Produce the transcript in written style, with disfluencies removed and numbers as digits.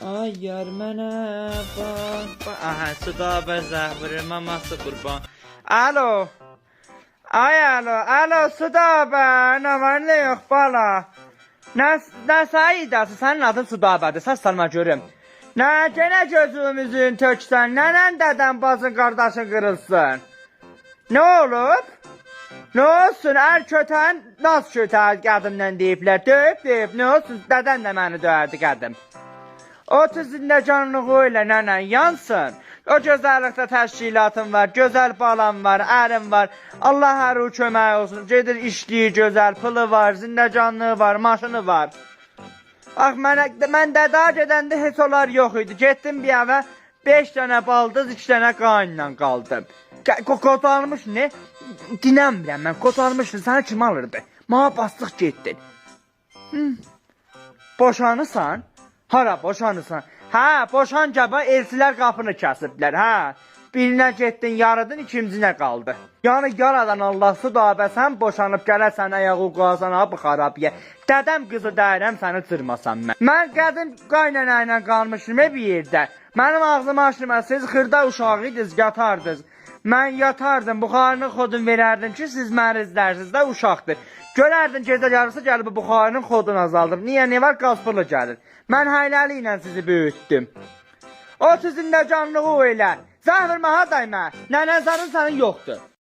Ay yar mənə bax. Aha, suda bəzəvir, maması qurban. Alo. Ay alo, suda bə, nə var nə yox bala. Nə sayıdası, sənin adın Sudabədir, səs salma görüm. Nə gənə gözümüzün töksən, nənən dədən bazın qardaşın qırılsın. Nə olub? Nə olsun, kötən, naz kötən qədimdən deyiblər, döyüb, nə olsun, dədən də məni döyərdi qədim. 30 ildə canlığı ilə nənən yansın. O gözəllikdə təşkilatım var, gözəl balam var, ərim var. Allah hər o kömək olsun. Gedir işləyir gözəl, pılı var, zindəcanlığı var, maşını var. Ax, mən dədə gedəndə heç onlar yox idi. Getdim bir əvə, 5 dənə baldız, 2 dənə qaynla qaldım. Qotalmış ne? Dinəmirəm mən, qotalmışsın, səni kim alırdı? Mağa bastıq getdin. Boşanırsan? Hara boşanırsan? Hə, boşancaba elçilər qapını kəsiblər, hə. Birinə getdin, yaradın, ikincinə qaldı. Yəni, yaradan Allahsı da sən boşanıb gələsən, ayağı qoyasan, ha, bu xarabiyə. Dədəm qızı dəyirəm, səni çırmasam mən. Mən qədim qaynana ilə qalmışım bir yerdə. Mənim ağzım açılmaz, siz xırda uşağıydınız, yatardınız. Mən yatardım, buxarını xodun verərdim ki, siz məni izlərsiniz də uşaqdır. Görərdin gecə yarısı gəlib buxarının xodunu azaldır. Niyə, ne var? Qazpırlı gəlir. Mən hayləli ilə sizi böyütdüm. 30 ildə canlığı o elə. Zəhvir məhə dəymə. Nənən sənin yoxdur.